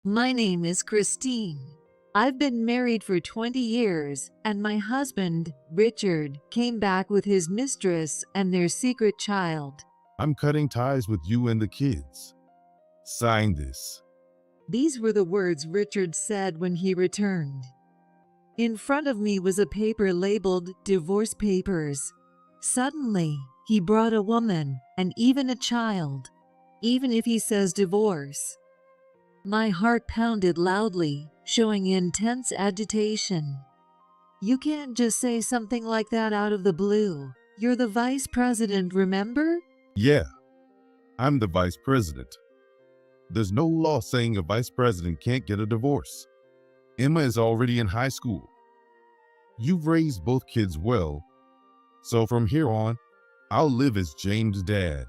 My name is Christine. I've been married for 20 years, and my husband, Richard, came back with his mistress and their secret child. I'm cutting ties with you and the kids. Sign this. These were the words Richard said when he returned. In front of me was a paper labeled divorce papers. Suddenly, he brought a woman and even a child, even if he says divorce. My heart pounded loudly, showing intense agitation. You can't just say something like that out of the blue. You're the vice president, remember? Yeah, I'm the vice president. There's no law saying a vice president can't get a divorce. Emma is already in high school. You've raised both kids well, so from here on, I'll live as James' dad.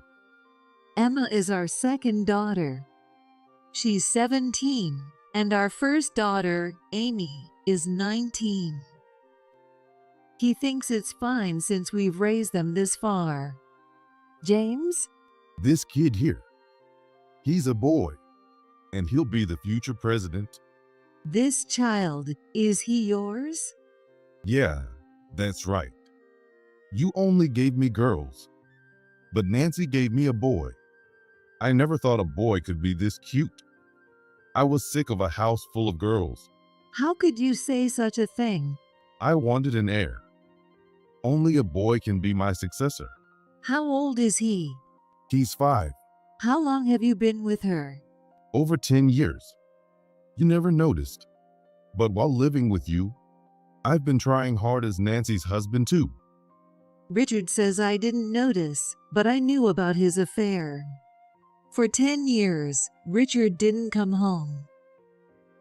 Emma is our second daughter. She's 17, and our first daughter, Amy, is 19. He thinks it's fine since we've raised them this far. James? This kid here, he's a boy, and he'll be the future president. This child, is he yours? Yeah, that's right. You only gave me girls, but Nancy gave me a boy. I never thought a boy could be this cute. I was sick of a house full of girls. How could you say such a thing? I wanted an heir. Only a boy can be my successor. How old is he? He's 5. How long have you been with her? Over 10 years. You never noticed. But while living with you, I've been trying hard as Nancy's husband too. Richard says I didn't notice, but I knew about his affair. For 10 years, Richard didn't come home.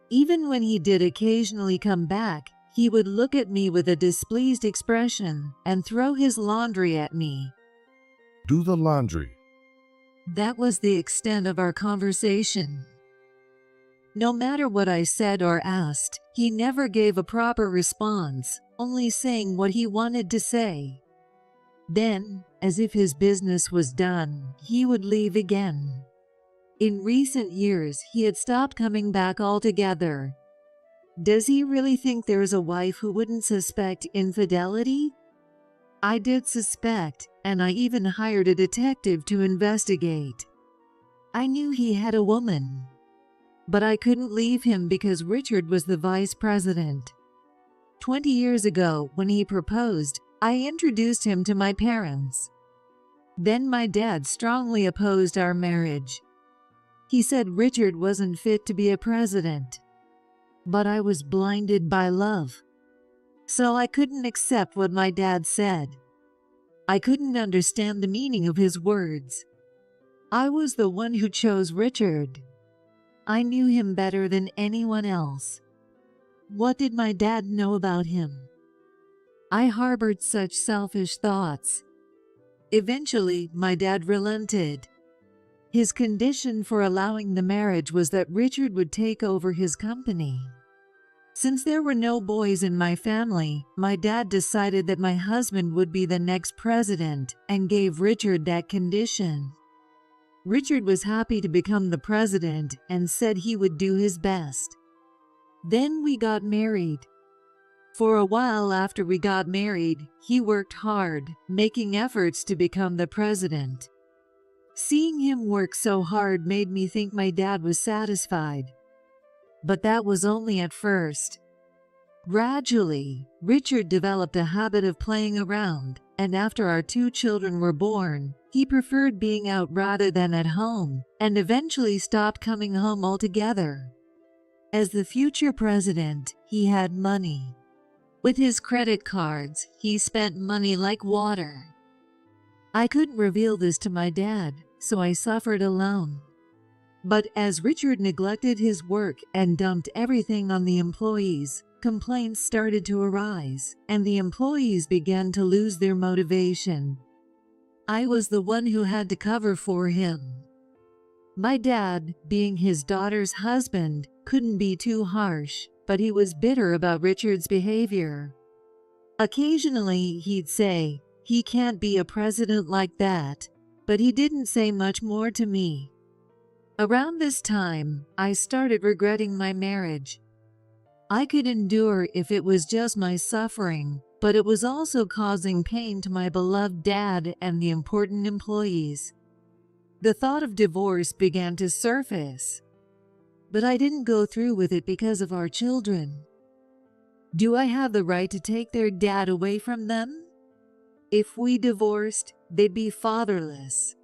Even when he did occasionally come back, he would look at me with a displeased expression and throw his laundry at me. Do the laundry. That was the extent of our conversation. No matter what I said or asked, he never gave a proper response, only saying what he wanted to say. Then, as if his business was done, he would leave again. In recent years, he had stopped coming back altogether. Does he really think there's a wife who wouldn't suspect infidelity? I did suspect, and I even hired a detective to investigate. I knew he had a woman, but I couldn't leave him because Richard was the vice president. 20 years ago, when he proposed, I introduced him to my parents. Then my dad strongly opposed our marriage. He said Richard wasn't fit to be a president. But I was blinded by love. So I couldn't accept what my dad said. I couldn't understand the meaning of his words. I was the one who chose Richard. I knew him better than anyone else. What did my dad know about him? I harbored such selfish thoughts. Eventually, my dad relented. His condition for allowing the marriage was that Richard would take over his company. Since there were no boys in my family, my dad decided that my husband would be the next president and gave Richard that condition. Richard was happy to become the president and said he would do his best. Then we got married. For a while after we got married, he worked hard, making efforts to become the president. Seeing him work so hard made me think my dad was satisfied. But that was only at first. Gradually, Richard developed a habit of playing around, and after our 2 children were born, he preferred being out rather than at home, and eventually stopped coming home altogether. As the future president, he had money. With his credit cards, he spent money like water. I couldn't reveal this to my dad, so I suffered alone. But as Richard neglected his work and dumped everything on the employees, complaints started to arise, and the employees began to lose their motivation. I was the one who had to cover for him. My dad, being his daughter's husband, couldn't be too harsh, but he was bitter about Richard's behavior. Occasionally, he'd say, "He can't be a president like that," but he didn't say much more to me. Around this time, I started regretting my marriage. I could endure if it was just my suffering, but it was also causing pain to my beloved dad and the important employees. The thought of divorce began to surface, but I didn't go through with it because of our children. Do I have the right to take their dad away from them? If we divorced, they'd be fatherless.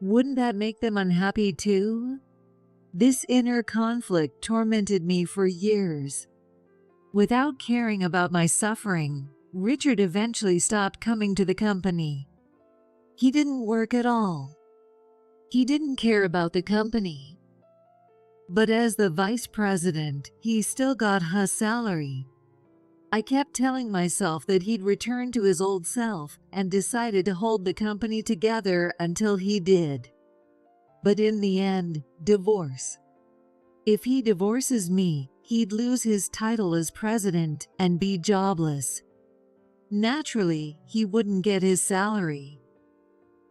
Wouldn't that make them unhappy too? This inner conflict tormented me for years. Without caring about my suffering, Richard eventually stopped coming to the company. He didn't work at all. He didn't care about the company. But as the vice president, he still got his salary. I kept telling myself that he'd return to his old self and decided to hold the company together until he did. But in the end, divorce. If he divorces me, he'd lose his title as president and be jobless. Naturally, he wouldn't get his salary.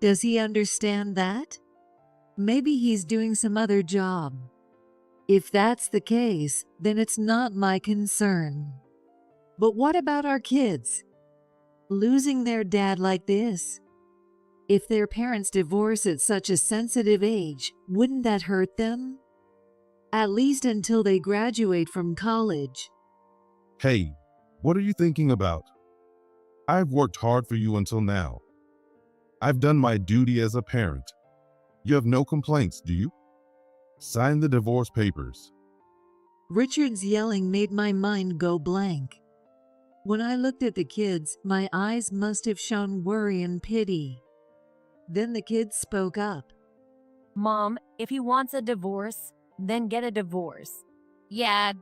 Does he understand that? Maybe he's doing some other job. If that's the case, then it's not my concern. But what about our kids? Losing their dad like this? If their parents divorce at such a sensitive age, wouldn't that hurt them? At least until they graduate from college. Hey, what are you thinking about? I've worked hard for you until now. I've done my duty as a parent. You have no complaints, do you? Sign the divorce papers. Richard's yelling made my mind go blank. When I looked at the kids, my eyes must have shown worry and pity. Then the kids spoke up. Mom, if he wants a divorce, then get a divorce. Yeah,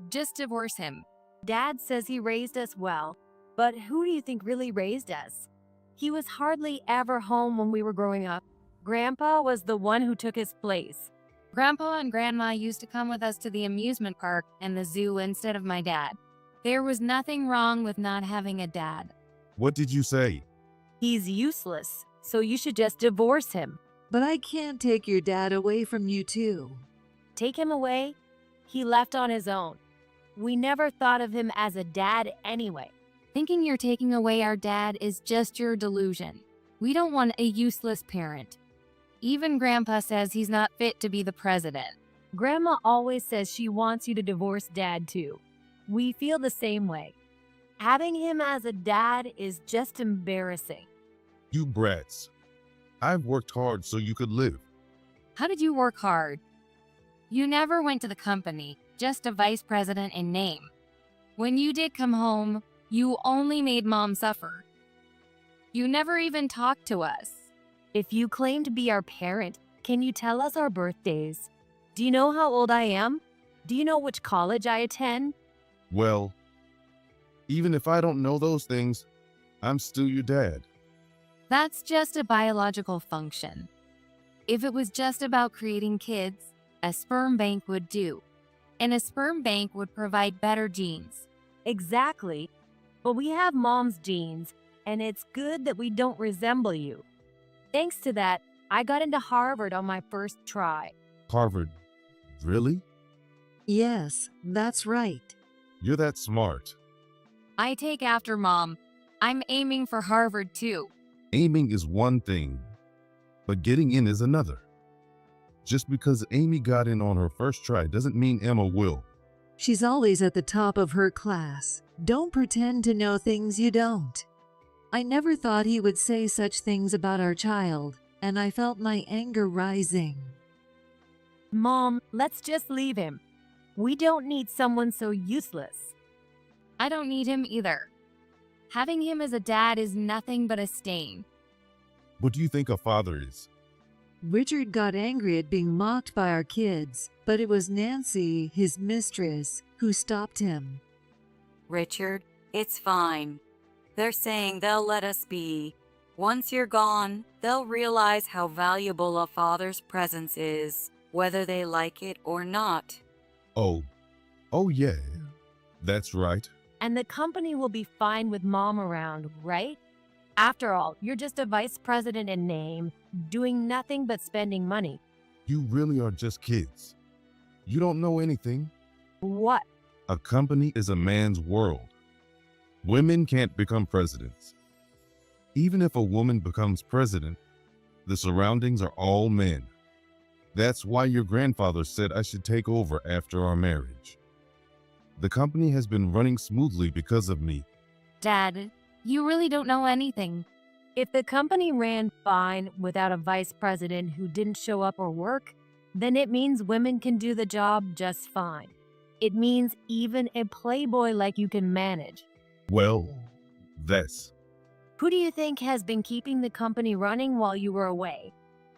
just divorce him. Dad says he raised us well, but who do you think really raised us? He was hardly ever home when we were growing up. Grandpa was the one who took his place. Grandpa and Grandma used to come with us to the amusement park and the zoo instead of my dad. There was nothing wrong with not having a dad. What did you say? He's useless, so you should just divorce him. But I can't take your dad away from you too. Take him away? He left on his own. We never thought of him as a dad anyway. Thinking you're taking away our dad is just your delusion. We don't want a useless parent. Even Grandpa says he's not fit to be the president. Grandma always says she wants you to divorce Dad too. We feel the same way. Having him as a dad is just embarrassing. You brats. I've worked hard so you could live. How did you work hard? You never went to the company, just a vice president in name. When you did come home, you only made Mom suffer. You never even talked to us. If you claim to be our parent, can you tell us our birthdays? Do you know how old I am? Do you know which college I attend? Well, even if I don't know those things, I'm still your dad. That's just a biological function. If it was just about creating kids, a sperm bank would do. And a sperm bank would provide better genes. Exactly. But we have Mom's genes, and it's good that we don't resemble you. Thanks to that, I got into Harvard on my first try. Harvard? Really? Yes, that's right. You're that smart. I take after Mom. I'm aiming for Harvard too. Aiming is one thing, but getting in is another. Just because Amy got in on her first try doesn't mean Emma will. She's always at the top of her class. Don't pretend to know things you don't. I never thought he would say such things about our child, and I felt my anger rising. Mom, let's just leave him. We don't need someone so useless. I don't need him either. Having him as a dad is nothing but a stain. What do you think a father is? Richard got angry at being mocked by our kids, but it was Nancy, his mistress, who stopped him. Richard, it's fine. They're saying they'll let us be. Once you're gone, they'll realize how valuable a father's presence is, whether they like it or not. Oh yeah, that's right. And the company will be fine with Mom around, right? After all, you're just a vice president in name, doing nothing but spending money. You really are just kids. You don't know anything. What? A company is a man's world. Women can't become presidents. Even if a woman becomes president, the surroundings are all men. That's why your grandfather said I should take over after our marriage. The company has been running smoothly because of me. Dad, you really don't know anything. If the company ran fine without a vice president who didn't show up or work, then it means women can do the job just fine. It means even a playboy like you can manage. Well, that's... Who do you think has been keeping the company running while you were away?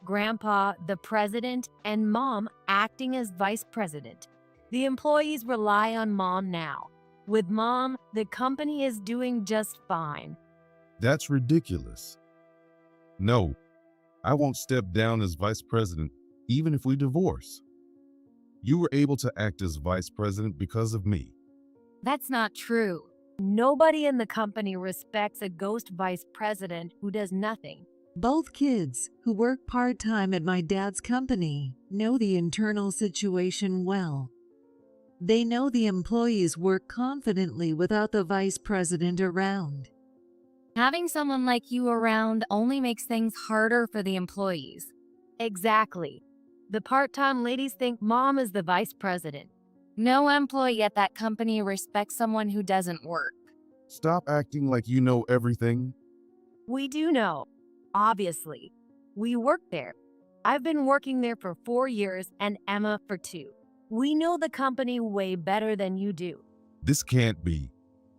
Grandpa, the president, and Mom acting as vice president. The employees rely on Mom now. With Mom, the company is doing just fine. That's ridiculous. No, I won't step down as vice president, even if we divorce. You were able to act as vice president because of me. That's not true. Nobody in the company respects a ghost vice president who does nothing. Both kids, who work part-time at my dad's company, know the internal situation well. They know the employees work confidently without the vice president around. Having someone like you around only makes things harder for the employees. Exactly. The part-time ladies think Mom is the vice president. No employee at that company respects someone who doesn't work. Stop acting like you know everything. We do know. Obviously. We work there. I've been working there for 4 years and Emma for 2. We know the company way better than you do. This can't be.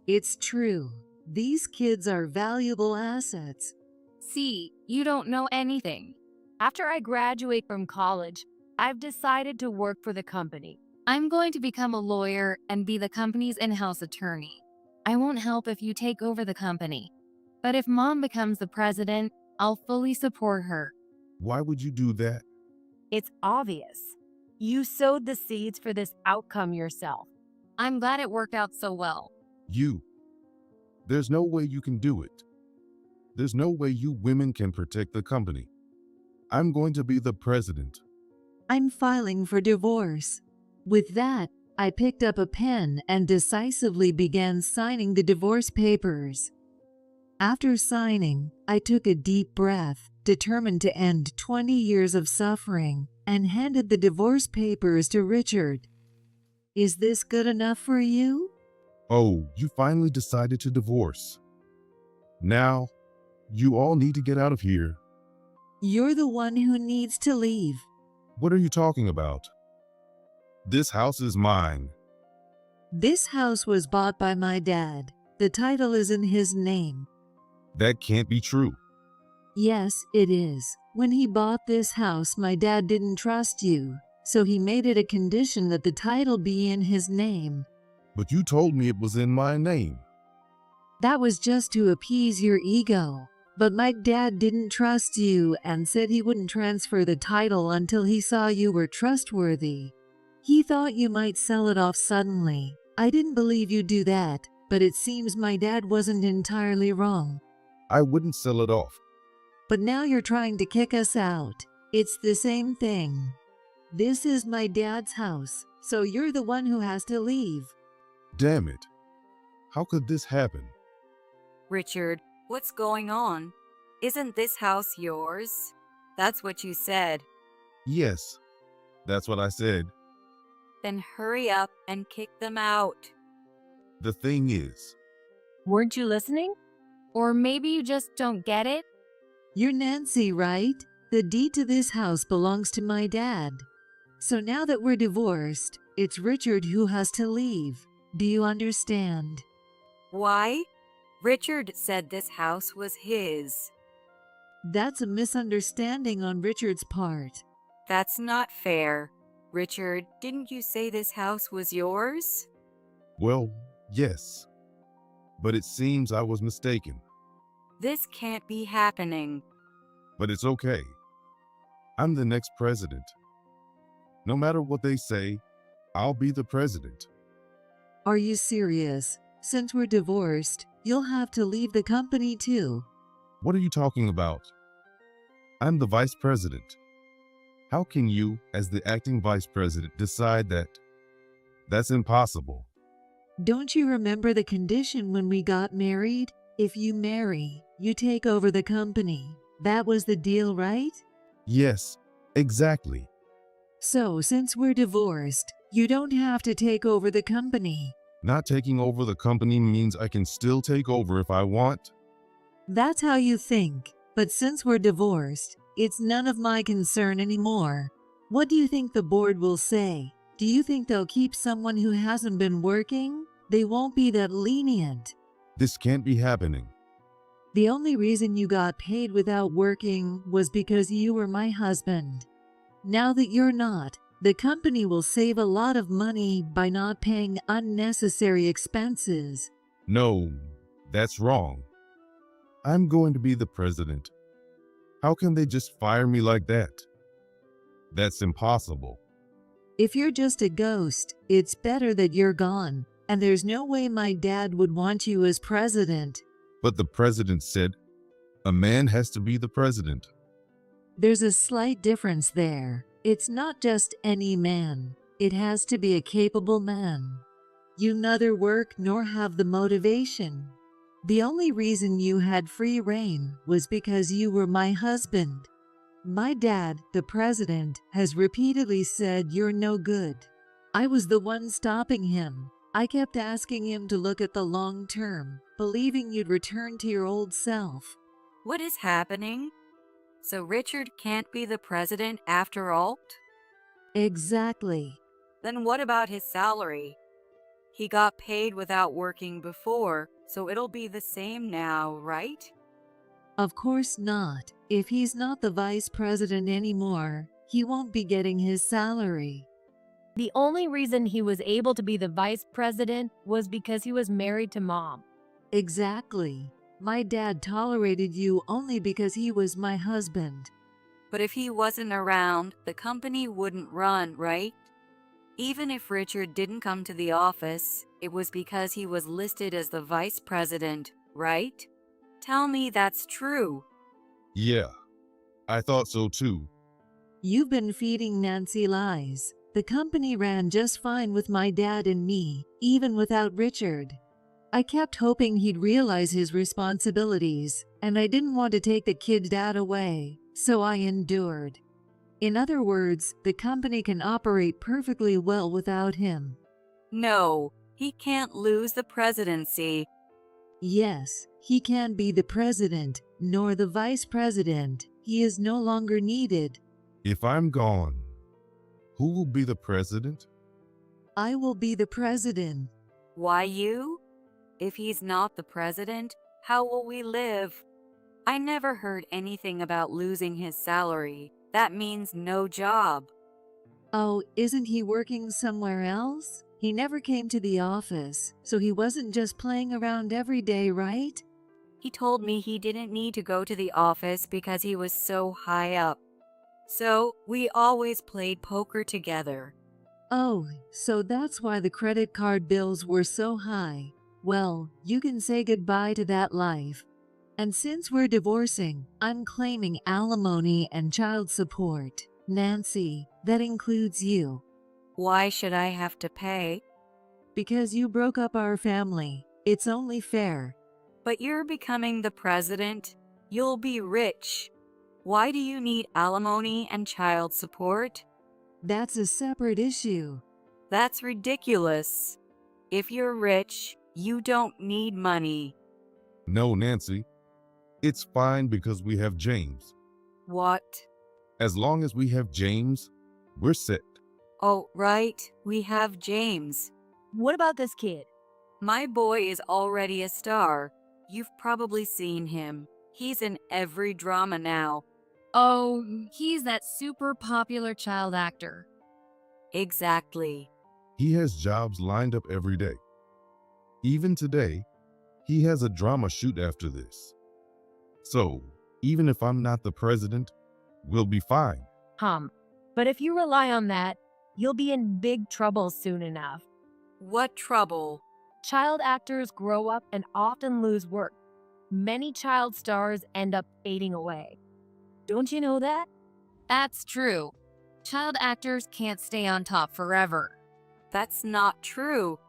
It's true. These kids are valuable assets. See, you don't know anything. After I graduate from college, I've decided to work for the company. I'm going to become a lawyer and be the company's in-house attorney. I won't help if you take over the company. But if Mom becomes the president, I'll fully support her. Why would you do that? It's obvious. You sowed the seeds for this outcome yourself. I'm glad it worked out so well. There's no way you can do it. There's no way you women can protect the company. I'm going to be the president. I'm filing for divorce. With that, I picked up a pen and decisively began signing the divorce papers. After signing, I took a deep breath, determined to end 20 years of suffering, and handed the divorce papers to Richard. Is this good enough for you? Oh, you finally decided to divorce. Now, you all need to get out of here. You're the one who needs to leave. What are you talking about? This house is mine. This house was bought by my dad. The title is in his name. That can't be true. Yes, it is. When he bought this house, my dad didn't trust you, so he made it a condition that the title be in his name. But you told me it was in my name. That was just to appease your ego. But my dad didn't trust you and said he wouldn't transfer the title until he saw you were trustworthy. He thought you might sell it off suddenly. I didn't believe you'd do that, but it seems my dad wasn't entirely wrong. I wouldn't sell it off. But now you're trying to kick us out. It's the same thing. This is my dad's house, so you're the one who has to leave. Damn it. How could this happen? Richard, what's going on? Isn't this house yours? That's what you said. Yes, that's what I said. Then hurry up and kick them out. The thing is, Weren't you listening? Or maybe you just don't get it? You're Nancy, right? The deed to this house belongs to my dad. So now that we're divorced, it's Richard who has to leave. Do you understand? Why? Richard said this house was his. That's a misunderstanding on Richard's part. That's not fair. Richard, didn't you say this house was yours? well, yes. But it seems I was mistaken. This can't be happening. But it's okay. I'm the next president. No matter what they say, I'll be the president. Are you serious? Since we're divorced, you'll have to leave the company too. What are you talking about? I'm the vice president. How can you, as the acting vice president, decide that? That's impossible. Don't you remember the condition when we got married? If you marry, you take over the company. That was the deal, right? Yes, exactly. So, since we're divorced, you don't have to take over the company. Not taking over the company means I can still take over if I want. That's how you think. But since we're divorced, it's none of my concern anymore. What do you think the board will say? Do you think they'll keep someone who hasn't been working? They won't be that lenient. This can't be happening. The only reason you got paid without working was because you were my husband. Now that you're not, the company will save a lot of money by not paying unnecessary expenses. No, that's wrong. I'm going to be the president. How can they just fire me like that? That's impossible. If you're just a ghost, it's better that you're gone, and there's no way my dad would want you as president. But the president said, a man has to be the president. There's a slight difference there. It's not just any man. It has to be a capable man. You neither work nor have the motivation. The only reason you had free reign was because you were my husband. My dad, the president, has repeatedly said you're no good. I was the one stopping him. I kept asking him to look at the long term, believing you'd return to your old self. What is happening? So Richard can't be the president after all? Exactly. Then what about his salary? He got paid without working before, so it'll be the same now, right? Of course not. If he's not the vice president anymore, he won't be getting his salary. The only reason he was able to be the vice president was because he was married to Mom. Exactly. My dad tolerated you only because he was my husband. But if he wasn't around, the company wouldn't run, right? Even if Richard didn't come to the office, it was because he was listed as the vice president, right? Tell me that's true. Yeah, I thought so too. You've been feeding Nancy lies. The company ran just fine with my dad and me, even without Richard. I kept hoping he'd realize his responsibilities, and I didn't want to take the kid's dad away, so I endured. In other words, the company can operate perfectly well without him. No, he can't lose the presidency. Yes, he can't be the president, nor the vice president. He is no longer needed. If I'm gone, who will be the president? I will be the president. Why you? If he's not the president, how will we live? I never heard anything about losing his salary. That means no job. Oh, isn't he working somewhere else? He never came to the office, so he wasn't just playing around every day, right? He told me he didn't need to go to the office because he was so high up. So we always played poker together. Oh, so that's why the credit card bills were so high. Well, you can say goodbye to that life. And since we're divorcing, I'm claiming alimony and child support. Nancy, that includes you. Why should I have to pay? Because you broke up our family. It's only fair. But you're becoming the president. You'll be rich. Why do you need alimony and child support? That's a separate issue. That's ridiculous. If you're rich, you don't need money. No, Nancy. It's fine because we have James. What? As long as we have James, we're set. Oh, right. We have James. What about this kid? My boy is already a star. You've probably seen him. He's in every drama now. Oh, he's that super popular child actor. Exactly. He has jobs lined up every day. Even today, he has a drama shoot after this. So, even if I'm not the president, we'll be fine. But if you rely on that, you'll be in big trouble soon enough. What trouble? Child actors grow up and often lose work. Many child stars end up fading away. Don't you know that? That's true. Child actors can't stay on top forever. That's not true.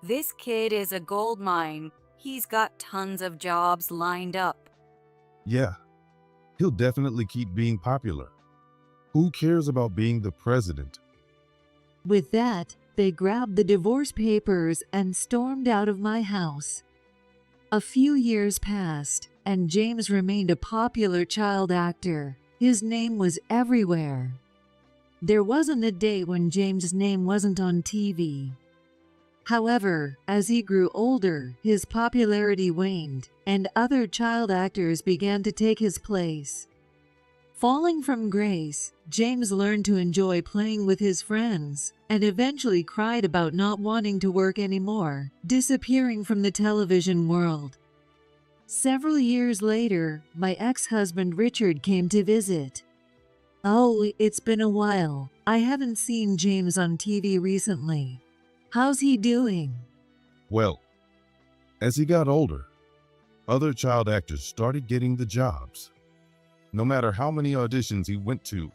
This kid is a gold mine. He's got tons of jobs lined up. Yeah, he'll definitely keep being popular. Who cares about being the president? With that, they grabbed the divorce papers and stormed out of my house. A few years passed, and James remained a popular child actor. His name was everywhere. There wasn't a day when James' name wasn't on TV. However, as he grew older, his popularity waned, and other child actors began to take his place. Falling from grace, James learned to enjoy playing with his friends, and eventually cried about not wanting to work anymore, disappearing from the television world. Several years later, my ex-husband Richard came to visit. "Oh, it's been a while. I haven't seen James on TV recently. How's he doing?" Well, as he got older, other child actors started getting the jobs. No matter how many auditions he went to,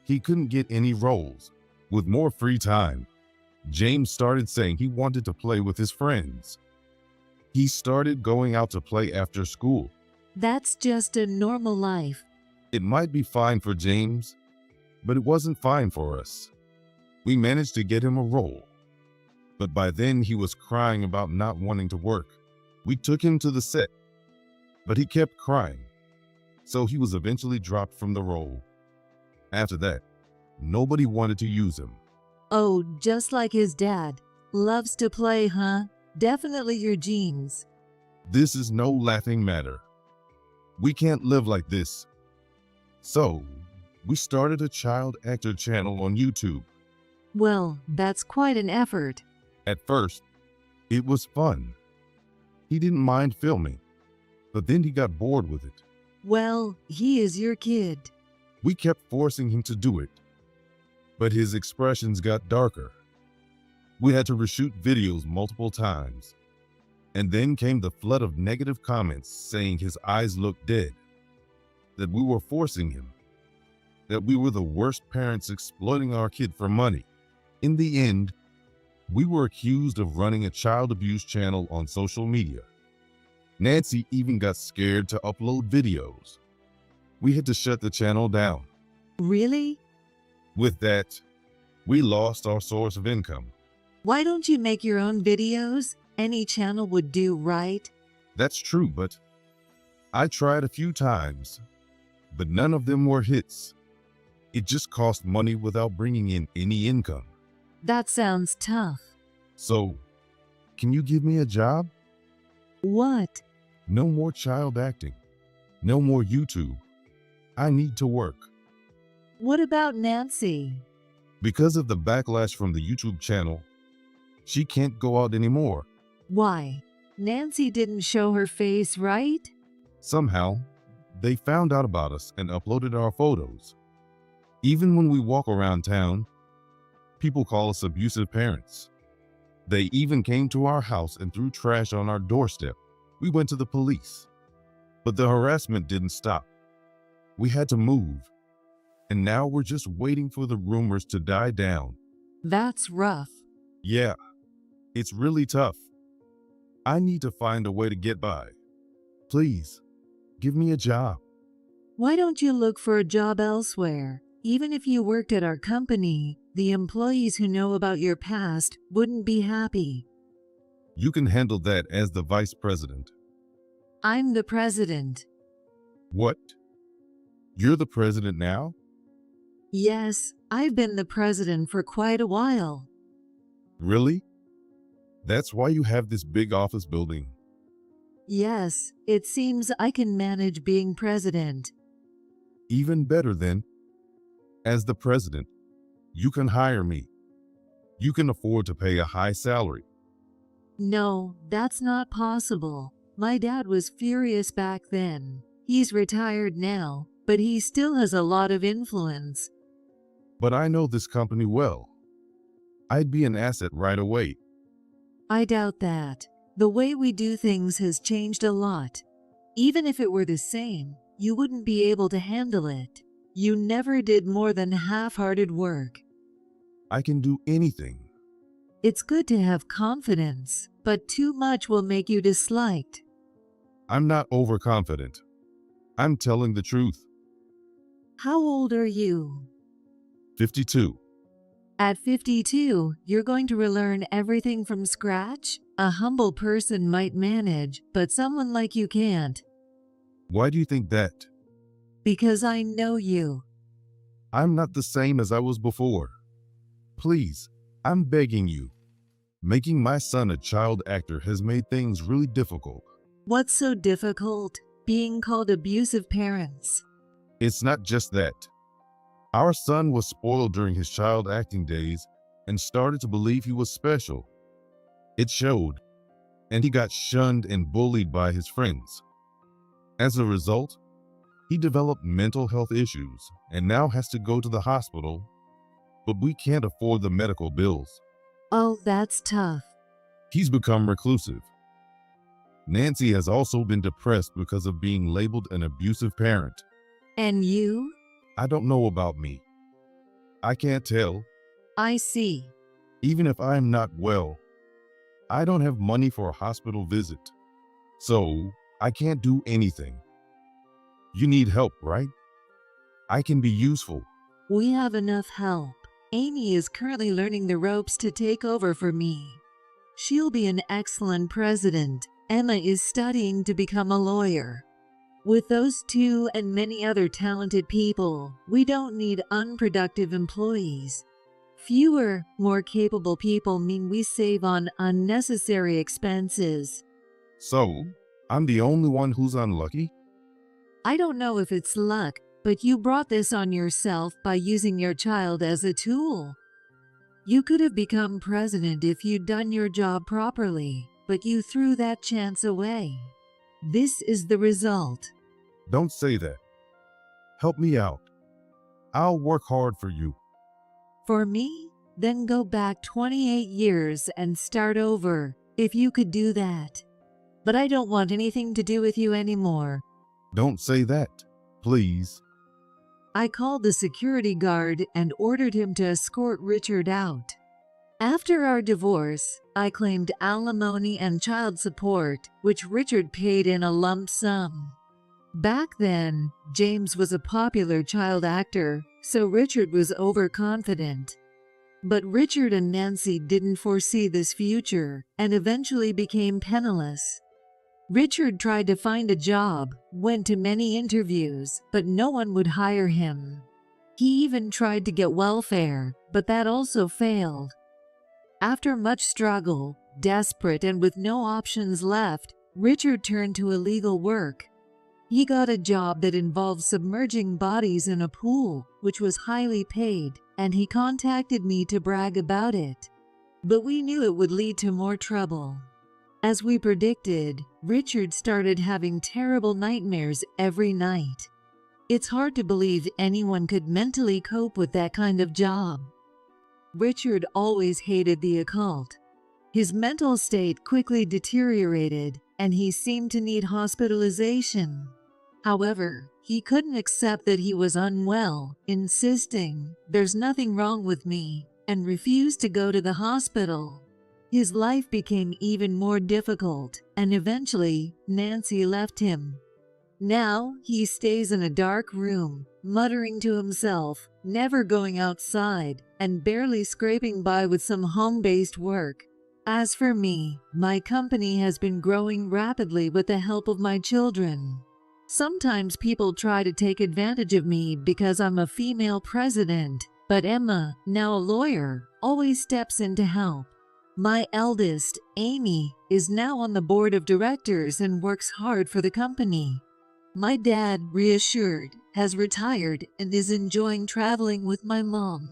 he couldn't get any roles. With more free time, James started saying he wanted to play with his friends. He started going out to play after school. That's just a normal life. It might be fine for James, but it wasn't fine for us. We managed to get him a role, but by then he was crying about not wanting to work. We took him to the set, but he kept crying, so he was eventually dropped from the role. After that, nobody wanted to use him. Oh, just like his dad. Loves to play, huh? Definitely your genes. This is no laughing matter. We can't live like this. So, we started a child actor channel on YouTube. Well, that's quite an effort. At first, it was fun. He didn't mind filming, but then he got bored with it. Well, he is your kid. We kept forcing him to do it, but his expressions got darker. We had to reshoot videos multiple times. And then came the flood of negative comments saying his eyes looked dead, that we were forcing him, that we were the worst parents exploiting our kid for money. In the end, we were accused of running a child abuse channel on social media. Nancy even got scared to upload videos. We had to shut the channel down. Really? With that, we lost our source of income. Why don't you make your own videos? Any channel would do, right? That's true, but I tried a few times, but none of them were hits. It just cost money without bringing in any income. That sounds tough. So, can you give me a job? What? No more child acting. No more YouTube. I need to work. What about Nancy? Because of the backlash from the YouTube channel, she can't go out anymore. Why? Nancy didn't show her face, right? Somehow, they found out about us and uploaded our photos. Even when we walk around town, people call us abusive parents. They even came to our house and threw trash on our doorstep. We went to the police, but the harassment didn't stop. We had to move, and now we're just waiting for the rumors to die down. That's rough. Yeah, it's really tough. I need to find a way to get by. Please, give me a job. Why don't you look for a job elsewhere? Even if you worked at our company, the employees who know about your past wouldn't be happy. You can handle that as the vice president. I'm the president. What? You're the president now? Yes, I've been the president for quite a while. Really? That's why you have this big office building. Yes, it seems I can manage being president. Even better then. As the president, you can hire me. You can afford to pay a high salary. No, that's not possible. My dad was furious back then. He's retired now, but he still has a lot of influence. But I know this company well. I'd be an asset right away. I doubt that. The way we do things has changed a lot. Even if it were the same, you wouldn't be able to handle it. You never did more than half-hearted work. I can do anything. It's good to have confidence, but too much will make you disliked. I'm not overconfident. I'm telling the truth. How old are you? 52. At 52, you're going to relearn everything from scratch? A humble person might manage, but someone like you can't. Why do you think that? Because I know you. I'm not the same as I was before. Please, I'm begging you. Making my son a child actor has made things really difficult. What's so difficult? Being called abusive parents. It's not just that. Our son was spoiled during his child acting days and started to believe he was special. It showed, and he got shunned and bullied by his friends. As a result, he developed mental health issues and now has to go to the hospital, but we can't afford the medical bills. Oh, that's tough. He's become reclusive. Nancy has also been depressed because of being labeled an abusive parent. And you? I don't know about me. I can't tell. I see. Even if I'm not well, I don't have money for a hospital visit. So, I can't do anything. You need help, right? I can be useful. We have enough help. Amy is currently learning the ropes to take over for me. She'll be an excellent president. Emma is studying to become a lawyer. With those two and many other talented people, we don't need unproductive employees. Fewer, more capable people mean we save on unnecessary expenses. So, I'm the only one who's unlucky? I don't know if it's luck, but you brought this on yourself by using your child as a tool. You could have become president if you'd done your job properly, but you threw that chance away. This is the result. Don't say that. Help me out. I'll work hard for you. For me? Then go back 28 years and start over, if you could do that. But I don't want anything to do with you anymore. Don't say that, please. I called the security guard and ordered him to escort Richard out. After our divorce, I claimed alimony and child support, which Richard paid in a lump sum. Back then, James was a popular child actor, so Richard was overconfident. But Richard and Nancy didn't foresee this future and eventually became penniless. Richard tried to find a job, went to many interviews, but no one would hire him. He even tried to get welfare, but that also failed. After much struggle, desperate and with no options left, Richard turned to illegal work. He got a job that involved submerging bodies in a pool, which was highly paid, and he contacted me to brag about it. But we knew it would lead to more trouble. As we predicted, Richard started having terrible nightmares every night. It's hard to believe anyone could mentally cope with that kind of job. Richard always hated the occult. His mental state quickly deteriorated, and he seemed to need hospitalization. However, he couldn't accept that he was unwell, insisting, "There's nothing wrong with me," and refused to go to the hospital. His life became even more difficult, and eventually, Nancy left him. Now, he stays in a dark room, muttering to himself, never going outside, and barely scraping by with some home-based work. As for me, my company has been growing rapidly with the help of my children. Sometimes people try to take advantage of me because I'm a female president, but Emma, now a lawyer, always steps in to help. My eldest, Amy, is now on the board of directors and works hard for the company. My dad, reassured, has retired and is enjoying traveling with my mom.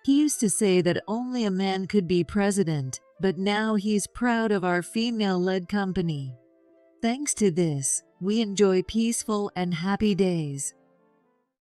He used to say that only a man could be president, but now he's proud of our female-led company. Thanks to this, we enjoy peaceful and happy days.